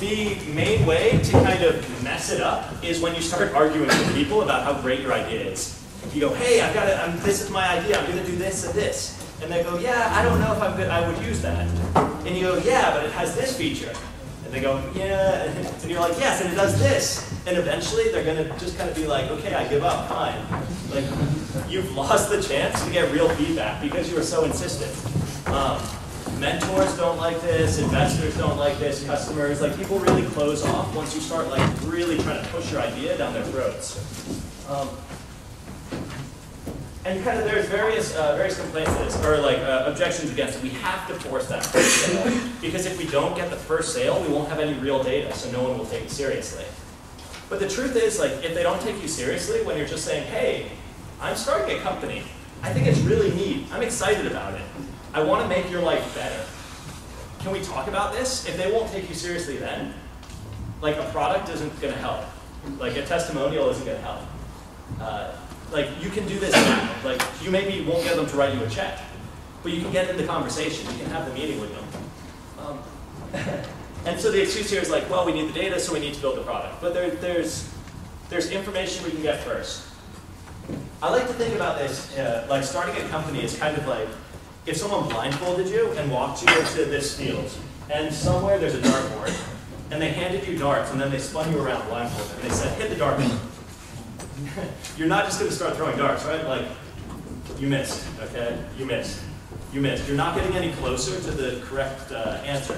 The main way to kind of mess it up is when you start arguing with people about how great your idea is. You go, hey, this is my idea, I'm gonna do this and this. And they go, yeah, I don't know if I would use that. And you go, yeah, but it has this feature. And they go, yeah, and you're like, yes, and it does this. And eventually they're gonna just kind of be like, okay, I give up, fine. Like, you've lost the chance to get real feedback because you were so insistent. Mentors don't like this, investors don't like this, customers, like people really close off once you start like really trying to push your idea down their throats. And kind of there's various complaints to this, or like objections against it. We have to force that first sale, because if we don't get the first sale, we won't have any real data, so no one will take it seriously. But the truth is, like, if they don't take you seriously when you're just saying, hey, I'm starting a company, I think it's really neat, I'm excited about it, I want to make your life better. Can we talk about this? If they won't take you seriously then, like a product isn't going to help. Like a testimonial isn't going to help. Like you can do this now. Like you maybe won't get them to write you a check, but you can get in the conversation. You can have the meeting with them. And so the excuse here is like, well, we need the data, so we need to build the product. But there's information we can get first. I like to think about this, like starting a company is kind of like if someone blindfolded you and walked you into this field, and somewhere there's a dartboard, and they handed you darts, and then they spun you around blindfolded, and they said, hit the dartboard. You're not just going to start throwing darts, right? Like, you missed, okay? You missed. You missed. You're not getting any closer to the correct answer.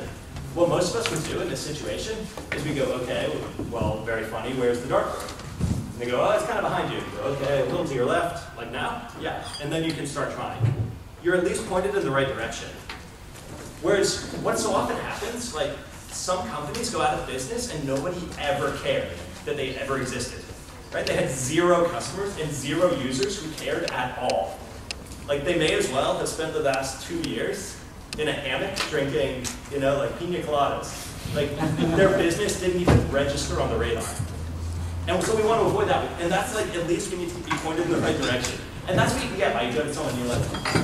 What most of us would do in this situation is we go, okay, well, very funny, where's the dartboard? And they go, oh, it's kind of behind you. You go, okay, a little to your left, like now? Yeah. And then you can start trying. You're at least pointed in the right direction. Whereas what so often happens, like some companies go out of business and nobody ever cared that they ever existed. Right? They had 0 customers and 0 users who cared at all. Like they may as well have spent the last 2 years in a hammock drinking, you know, like pina coladas. Like their business didn't even register on the radar. And so we want to avoid that. And that's like, at least we need to be pointed in the right direction. And that's what you can get by you go to someone and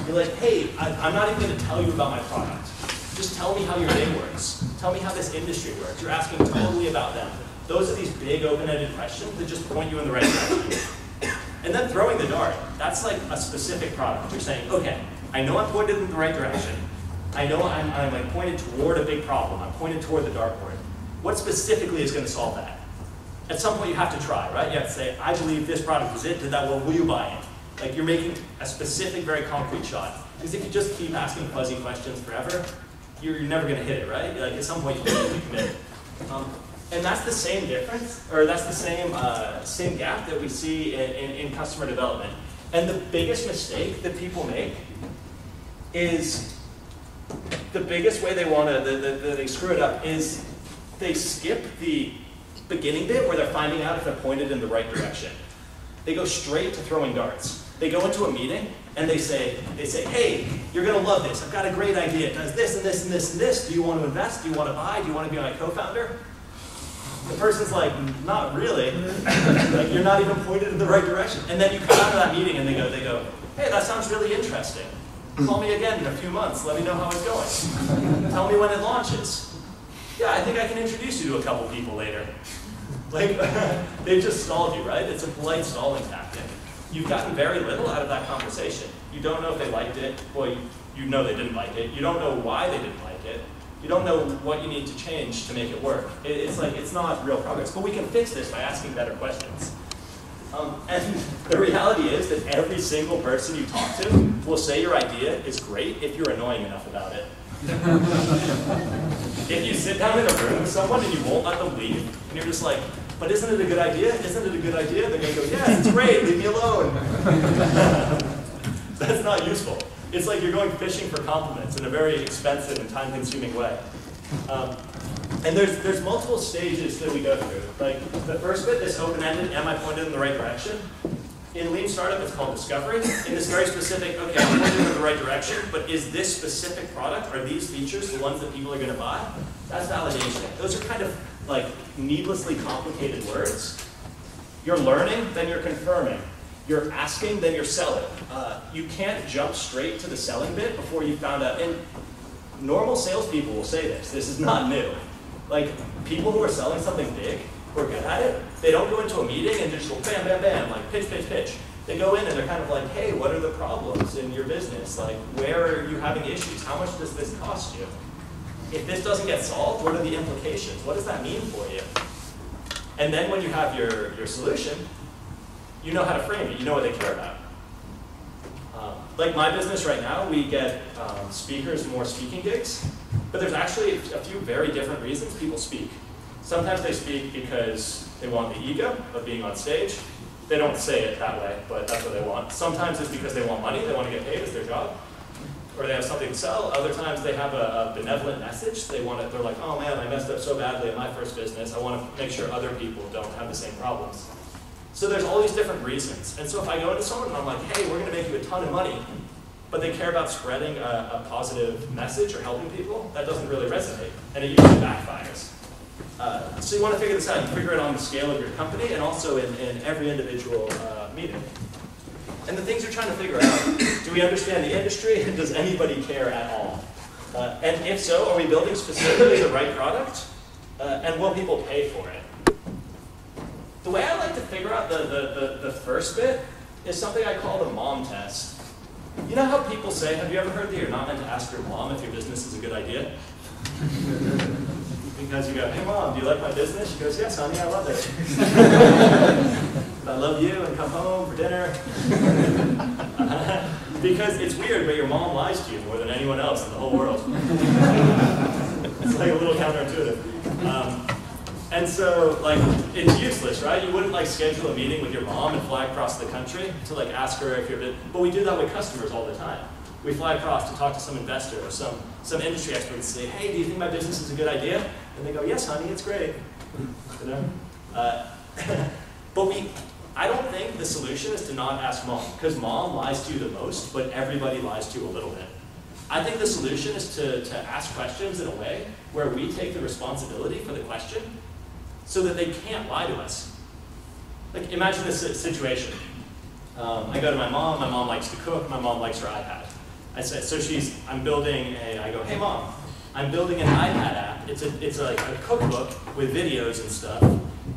you're like, hey, I'm not even going to tell you about my product. Just tell me how your day works. Tell me how this industry works. You're asking totally about them. Those are these big open-ended questions that just point you in the right direction. And then throwing the dart, that's like a specific product. You're saying, okay, I know I'm pointed in the right direction. I know I'm like pointed toward a big problem. I'm pointed toward the dartboard. What specifically is going to solve that? At some point you have to try, right? You have to say, I believe this product is it. Did that well? Will you buy it? Like you're making a specific, very concrete shot. Because if you just keep asking fuzzy questions forever, you're never going to hit it, right? Like at some point you need to commit. And that's the same difference, or that's the same gap that we see in customer development. And the biggest mistake that people make is the biggest way they want to, they screw it up is they skip the beginning bit where they're finding out if they're pointed in the right direction. They go straight to throwing darts. They go into a meeting and they say, hey, you're going to love this. I've got a great idea. It does this and this and this and this. Do you want to invest? Do you want to buy? Do you want to be my co-founder? The person's like, not really. Like you're not even pointed in the right direction. And then you come out of that meeting and they go, hey, that sounds really interesting. Call me again in a few months. Let me know how it's going. Tell me when it launches. Yeah, I think I can introduce you to a couple people later. Like, they've just stalled you, right? It's a polite stalling tactic. You've gotten very little out of that conversation. You don't know if they liked it. Well, you know they didn't like it. You don't know why they didn't like it. You don't know what you need to change to make it work. It's like, it's not real progress. But we can fix this by asking better questions. And the reality is that every single person you talk to will say your idea is great if you're annoying enough about it. If you sit down in a room with someone and you won't let them leave, and you're just like, but isn't it a good idea? Isn't it a good idea? They're going to go, yeah, it's great, leave me alone. That's not useful. It's like you're going fishing for compliments in a very expensive and time-consuming way. And there's multiple stages that we go through. Like the first bit, this open-ended, am I pointed in the right direction? In Lean Startup, it's called discovery. In this very specific, okay, I'm pointed in the right direction, but is this specific product, are these features the ones that people are going to buy? That's validation. Those are kind of like needlessly complicated words. You're learning, then you're confirming. You're asking, then you're selling. You can't jump straight to the selling bit before you found out. And normal salespeople will say this. This is not new. Like, people who are selling something big, who are good at it, they don't go into a meeting and just go bam, bam, bam, like pitch, pitch, pitch. They go in and they're kind of like, hey, what are the problems in your business? Like, where are you having issues? How much does this cost you? If this doesn't get solved, what are the implications? What does that mean for you? And then when you have your solution, you know how to frame it. You know what they care about. Like my business right now, we get speakers more speaking gigs, but there's actually a few very different reasons people speak. Sometimes they speak because they want the ego of being on stage. They don't say it that way, but that's what they want. Sometimes it's because they want money, they want to get paid, it's their job. Or they have something to sell. Other times they have a benevolent message. They're like, oh man, I messed up so badly in my first business. I want to make sure other people don't have the same problems. So there's all these different reasons. And so if I go into someone and I'm like, hey, we're going to make you a ton of money, but they care about spreading a positive message or helping people, that doesn't really resonate. And it usually backfires. So you want to figure this out. You figure it on the scale of your company and also in every individual meeting. And the things you're trying to figure out, do we understand the industry? Does anybody care at all? And if so, are we building specifically the right product? And will people pay for it? The way I like to figure out the first bit is something I call the mom test. You know how people say, have you ever heard that you're not meant to ask your mom if your business is a good idea? Because you go, hey mom, do you like my business? She goes, yes honey, I love it. I love you and come home for dinner. Because it's weird, but your mom lies to you more than anyone else in the whole world. It's like a little counterintuitive. And so, like, it's useless, right? You wouldn't like schedule a meeting with your mom and fly across the country to like ask her if you're, but we do that with customers all the time. We fly across to talk to some investor or some industry expert and say, hey, do you think my business is a good idea? And they go, yes, honey, it's great. You know? But I don't think the solution is to not ask mom, because mom lies to you the most, but everybody lies to you a little bit. I think the solution is to ask questions in a way where we take the responsibility for the question so that they can't lie to us. Like, imagine this situation. I go to my mom likes to cook, my mom likes her iPad. I said, so I'm building I go, hey mom, I'm building an iPad app. It's like a cookbook with videos and stuff.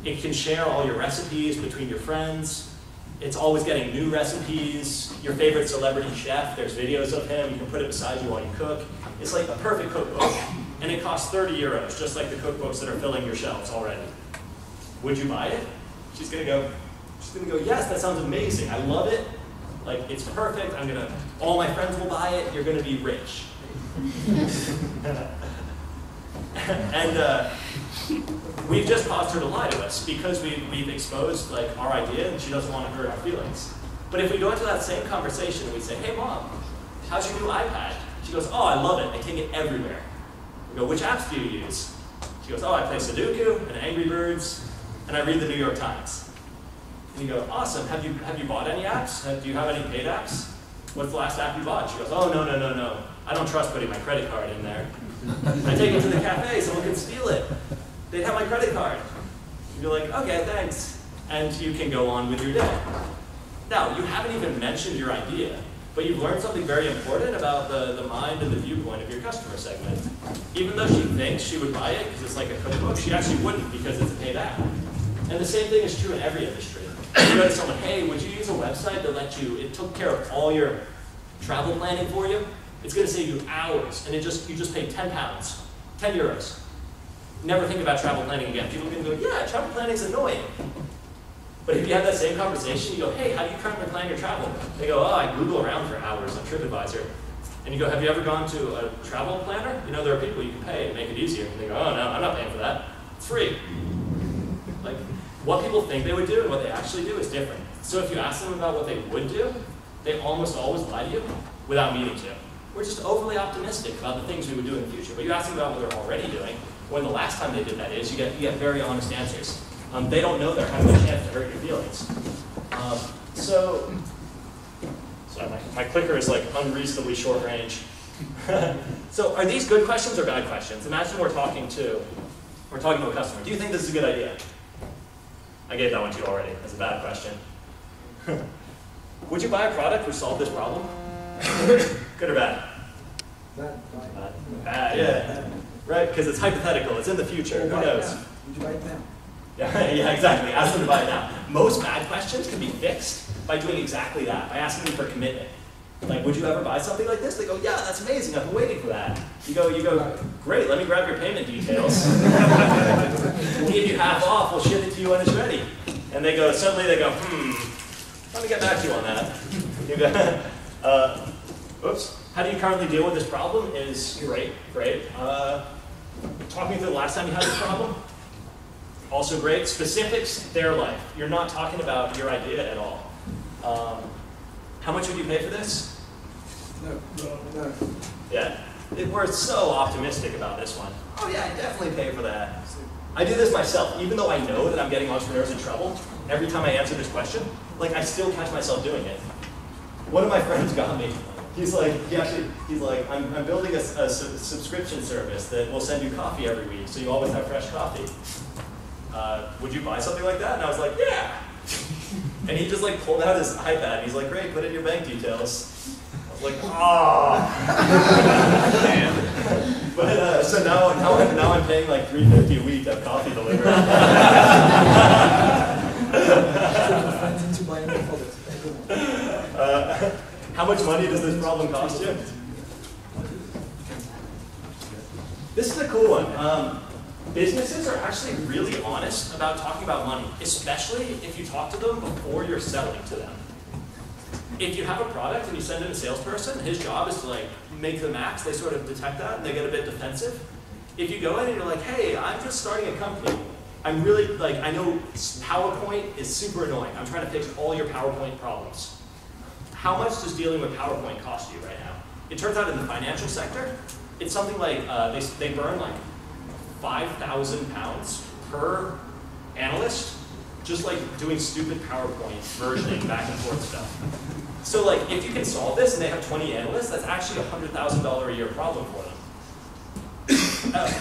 It can share all your recipes between your friends. It's always getting new recipes. Your favorite celebrity chef, there's videos of him. You can put it beside you while you cook. It's like a perfect cookbook. And it costs 30 euros, just like the cookbooks that are filling your shelves already. Would you buy it? She's gonna go, yes, that sounds amazing. I love it. Like, it's perfect. All my friends will buy it. You're gonna be rich. And we've just caused her to lie to us because we've exposed like our idea and she doesn't want to hurt our feelings. But if we go into that same conversation and we say, hey mom, how's your new iPad? She goes, oh, I love it. I take it everywhere. We go, which apps do you use? She goes, oh, I play Sudoku and Angry Birds and I read the New York Times. And you go, awesome. Have you bought any apps? Do you have any paid apps? What's the last app you bought? She goes, oh, no. I don't trust putting my credit card in there. I take it to the cafe, someone can steal it. They'd have my credit card. You're like, okay, thanks. And you can go on with your day. Now, you haven't even mentioned your idea, but you've learned something very important about the mind and the viewpoint of your customer segment. Even though she thinks she would buy it because it's like a cookbook, she actually wouldn't because it's a paid app. And the same thing is true in every industry. You go to someone, hey, would you use a website that it took care of all your travel planning for you? It's going to save you hours, and you just pay 10 pounds, 10 euros. Never think about travel planning again. People can go, yeah, travel planning is annoying. But if you have that same conversation, you go, hey, how do you currently plan your travel? They go, oh, I Google around for hours on TripAdvisor. And you go, have you ever gone to a travel planner? You know, there are people you can pay and make it easier. And they go, oh, no, I'm not paying for that. It's free. Like, what people think they would do and what they actually do is different. So if you ask them about what they would do, they almost always lie to you without meaning to. We're just overly optimistic about the things we would do in the future. But you ask them about what they're already doing, when the last time they did that is, you get very honest answers. They don't know they're having a chance to hurt your feelings. So my clicker is like unreasonably short range. So are these good questions or bad questions? Imagine we're talking to a customer. Do you think this is a good idea? I gave that one to you already as a bad question. Would you buy a product which solved this problem? Good or bad? Bad. Bad, yeah. right? Because it's hypothetical, it's in the future, who knows? Would you buy it now? Yeah, exactly, ask them to buy it now. Most bad questions can be fixed by doing exactly that, by asking them for commitment. Like, would you ever buy something like this? They go, yeah, that's amazing, I've been waiting for that. You go, great, let me grab your payment details. We'll give you half off, we'll ship it to you when it's ready. And they go, suddenly they go, let me get back to you on that. You go, oops. How do you currently deal with this problem is great. Talk me through the last time you had this problem. Also great. Specifics, their life. You're not talking about your idea at all. How much would you pay for this? No. Yeah. We're so optimistic about this one. Oh yeah, I definitely pay for that. I do this myself, even though I know that I'm getting entrepreneurs in trouble. Every time I answer this question, like I still catch myself doing it. One of my friends got me. He's like, I'm building a subscription service that will send you coffee every week, so you always have fresh coffee. Would you buy something like that? And I was like, yeah. And he just like pulled out his iPad and he's like, great, put in your bank details. I was like, damn. But so now I'm paying like $3.50 a week to have coffee delivered. How much money does this problem cost you? This is a cool one. Businesses are actually really honest about talking about money, especially if you talk to them before you're selling to them. If you have a product and you send in a salesperson, his job is to like make the max. They sort of detect that and they get a bit defensive. If you go in and you're like, hey, I'm just starting a company. I'm really like, I know PowerPoint is super annoying. I'm trying to fix all your PowerPoint problems. How much does dealing with PowerPoint cost you right now? It turns out in the financial sector, it's something like, they burn like 5,000 pounds per analyst, just like doing stupid PowerPoint versioning back and forth stuff. So like, if you can solve this and they have 20 analysts, that's actually a $100,000 a year problem for them.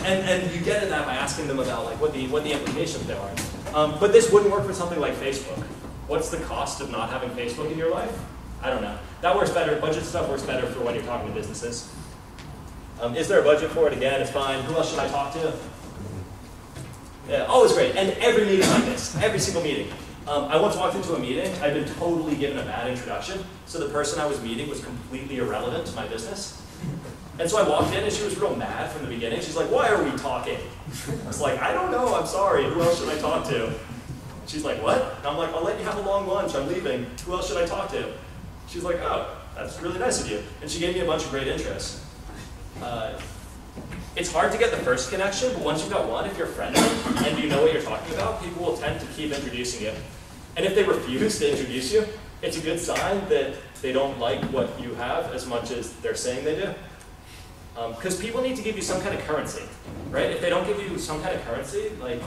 And you get at that by asking them about like what the implications there are. But this wouldn't work for something like Facebook. What's the cost of not having Facebook in your life? I don't know. That works better. Budget stuff works better for when you're talking to businesses. Is there a budget for it? Again, it's fine. Who else should I talk to? Yeah, always great. And every meeting like this, every single meeting. I once walked into a meeting. I'd been totally given a bad introduction. So the person I was meeting was completely irrelevant to my business. And so I walked in and she was real mad from the beginning. She's like, why are we talking? I was like, I don't know. I'm sorry. Who else should I talk to? She's like, what? And I'm like, I'll let you have a long lunch. I'm leaving. Who else should I talk to? She's like, oh, that's really nice of you. And she gave me a bunch of great interests. It's hard to get the first connection, but once you've got one, if you're friendly and you know what you're talking about, people will tend to keep introducing you. And if they refuse to introduce you, it's a good sign that they don't like what you have as much as they're saying they do. Because people need to give you some kind of currency, right? If they don't give you some kind of currency, like,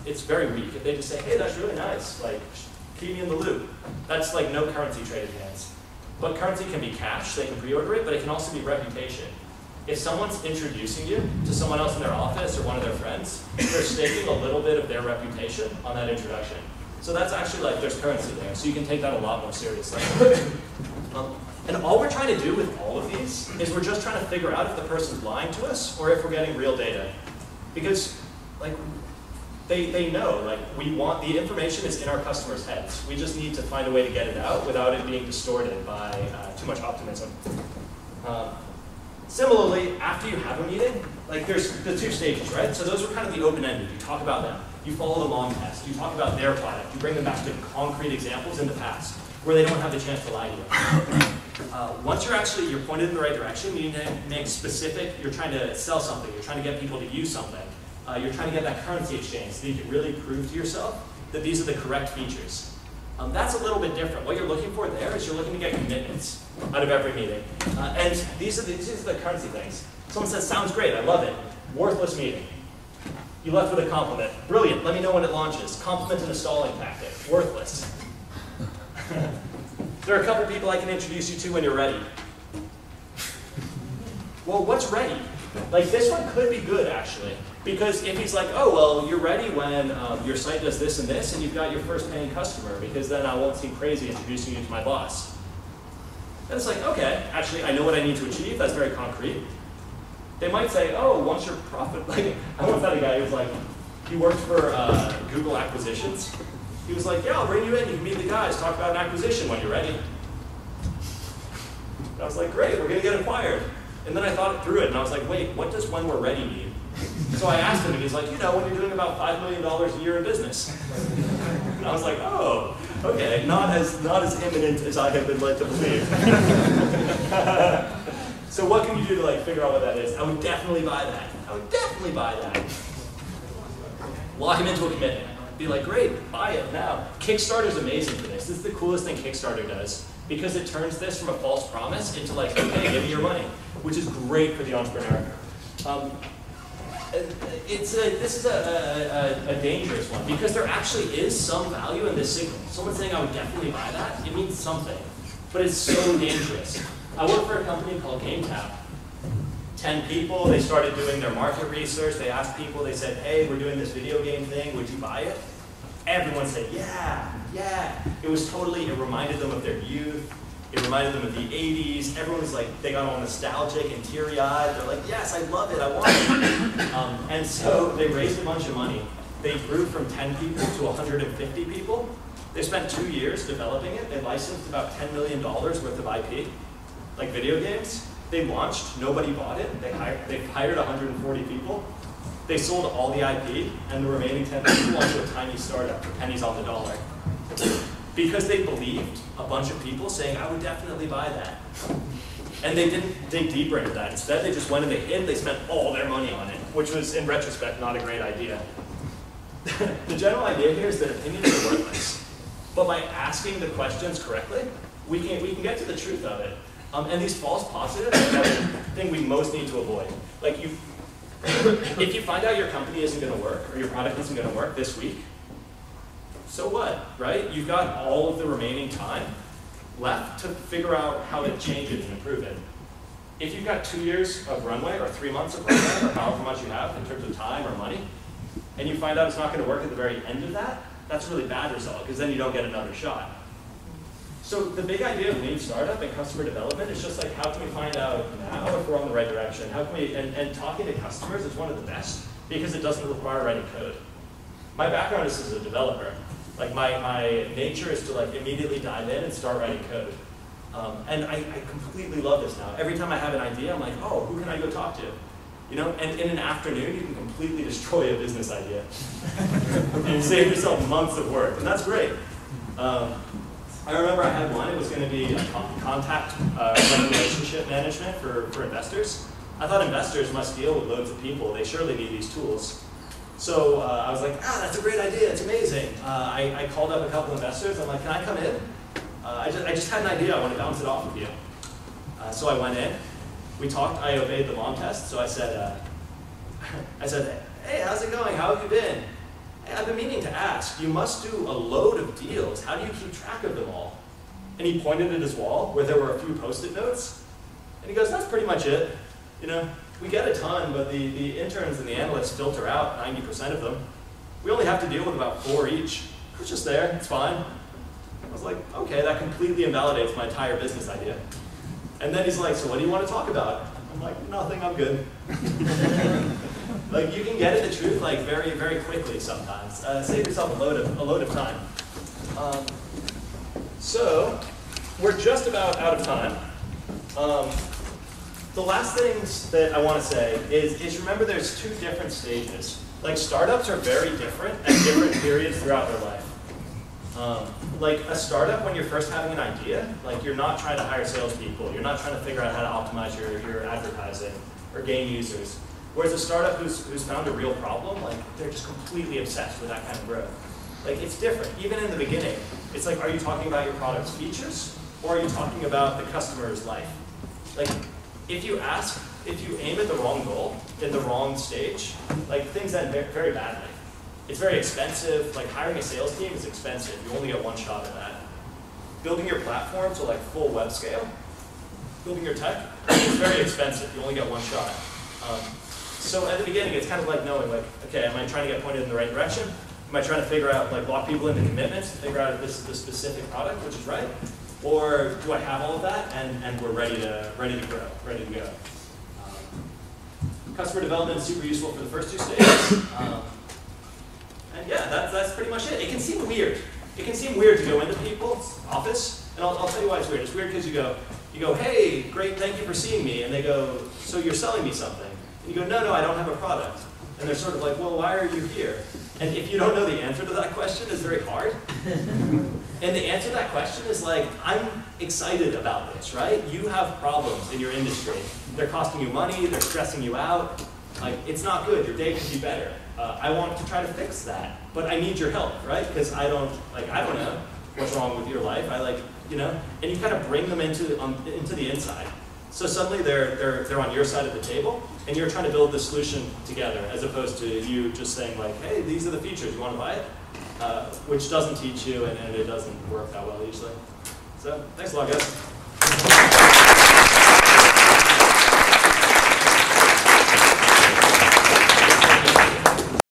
it's very weak. If they just say, hey, that's really nice, like, keep me in the loop. That's like no currency traded hands. But currency can be cash, they can pre-order it, but it can also be reputation. If someone's introducing you to someone else in their office or one of their friends, they're staking a little bit of their reputation on that introduction. So that's actually like, there's currency there, so you can take that a lot more seriously. And all we're trying to do with all of these is we're just trying to figure out if the person's lying to us or if we're getting real data. Because like, they know, like, we want, the information is in our customers' heads. We just need to find a way to get it out without it being distorted by too much optimism. Similarly, after you have a meeting, like there's the two stages, right? So those are kind of the open-ended. You talk about them. You follow the long test. You talk about their product. You bring them back to concrete examples in the past where they don't have the chance to lie to you. Once you're pointed in the right direction, you need to make specific, you're trying to sell something. You're trying to get people to use something. You're trying to get that currency exchange so you can really prove to yourself that these are the correct features. That's a little bit different. What you're looking for there is you're looking to get commitments out of every meeting. And these are the currency things. Someone says, sounds great, I love it. Worthless meeting. You left with a compliment. Brilliant, let me know when it launches. Compliment and a stalling tactic. Worthless. There are a couple people I can introduce you to when you're ready. Well, what's ready? Like this one could be good actually. Because if he's like, oh, well, you're ready when your site does this and this, and you've got your first paying customer, because then I won't seem crazy introducing you to my boss. And it's like, okay, actually, I know what I need to achieve. That's very concrete. They might say, oh, once your profit, like, I once had a guy who was like, he worked for Google Acquisitions. He was like, yeah, I'll bring you in, you can meet the guys, talk about an acquisition when you're ready. And I was like, great, we're gonna get acquired. And then I thought through it, and I was like, wait, what does when we're ready mean? So I asked him, and he's like, you know, when you're doing about $5 million a year in business. And I was like, oh, okay, not as imminent as I have been led to believe. So what can you do to like figure out what that is? I would definitely buy that. I would definitely buy that. Lock him into a commitment. Be like, great, buy it now. Kickstarter's amazing for this. This is the coolest thing Kickstarter does, because it turns this from a false promise into like, okay, give me your money, which is great for the entrepreneur. This is a dangerous one, because there actually is some value in this signal. Someone saying I would definitely buy that, it means something, but it's so dangerous. I work for a company called GameTap. 10 people, they started doing their market research, they asked people, they said, hey, we're doing this video game thing, would you buy it? Everyone said, yeah, yeah. It was totally, it reminded them of their youth, it reminded them of the 80s, everyone was like, they got all nostalgic and teary-eyed, they're like, yes, I love it, I want it. And so they raised a bunch of money. They grew from 10 people to 150 people. They spent 2 years developing it, they licensed about $10 million worth of IP, like video games. They launched, nobody bought it, they hired 140 people. They sold all the IP, and the remaining 10 people onto a tiny startup for pennies on the dollar. Because they believed a bunch of people saying, I would definitely buy that. And they didn't dig deeper into that. Instead, they just went and they hid, they spent all their money on it, which was, in retrospect, not a great idea. The general idea here is that opinions are worthless. But by asking the questions correctly, we can get to the truth of it. And these false positives are the thing we most need to avoid. Like if you find out your company isn't going to work, or your product isn't going to work this week, so what, right? You've got all of the remaining time left to figure out how to change it and improve it. If you've got 2 years of runway, or 3 months of runway, or however much you have in terms of time or money, and you find out it's not going to work at the very end of that, that's a really bad result, because then you don't get another shot. So the big idea of lean startup and customer development is just like, how can we find out now if we're on the right direction? How can we, and talking to customers is one of the best, because it doesn't require writing code. My background is as a developer. Like my nature is to like immediately dive in and start writing code. And I completely love this now. Every time I have an idea, I'm like, oh, who can I go talk to? You know, and in an afternoon, you can completely destroy a business idea. And save yourself months of work, and that's great. I remember I had one, it was going to be contact relationship management for investors. I thought investors must deal with loads of people, they surely need these tools. So I was like, that's a great idea, it's amazing. I called up a couple investors, I'm like, can I come in? I just had an idea, I want to bounce it off of you. So I went in, we talked, I obeyed the long test, so I said, hey, how's it going, how have you been? Hey, I've been meaning to ask, you must do a load of deals. How do you keep track of them all? And he pointed at his wall where there were a few Post-it notes. And he goes, that's pretty much it. You know, we get a ton, but the interns and the analysts filter out 90% of them. We only have to deal with about 4 each. It's just there, it's fine. I was like, okay, that completely invalidates my entire business idea. And then he's like, so what do you want to talk about? I'm like, nothing, I'm good. Like, you can get at the truth like very, very quickly sometimes. Save yourself a load of time. So, we're just about out of time. The last things that I want to say is remember there's 2 different stages. Like, startups are very different at different periods throughout their life. Like a startup, when you're first having an idea, like you're not trying to hire salespeople, you're not trying to figure out how to optimize your advertising or gain users. Whereas a startup who's found a real problem, like they're just completely obsessed with that kind of growth. Like it's different, even in the beginning. It's like, are you talking about your product's features, or are you talking about the customer's life? Like, if you aim at the wrong goal in the wrong stage, like things end very badly. It's very expensive, like hiring a sales team is expensive, you only get one shot at that. Building your platform to like full web scale, building your tech, is very expensive, you only get one shot. So at the beginning, it's kind of like knowing, like, okay, am I trying to get pointed in the right direction? Am I trying to figure out, like, lock people into commitments to figure out if this is the specific product, which is right? Or do I have all of that and we're ready to grow, ready to go? Customer development is super useful for the first two stages. And yeah, that's pretty much it. It can seem weird. It can seem weird to go into people's office, and I'll tell you why it's weird. It's weird because you go, hey, great, thank you for seeing me. And they go, so you're selling me something? And you go, no, I don't have a product. And they're sort of like, well, why are you here? And if you don't know the answer to that question, it's very hard. And the answer to that question is like, I'm excited about this, right? You have problems in your industry. They're costing you money, they're stressing you out. Like, it's not good, your day could be better. I want to try to fix that, but I need your help, right? Because I don't know what's wrong with your life. And you kind of bring them into the inside. So suddenly they're on your side of the table, and you're trying to build the solution together, as opposed to you just saying like, hey, these are the features, you want to buy it? Which doesn't teach you, and it doesn't work that well usually. So thanks a lot, guys.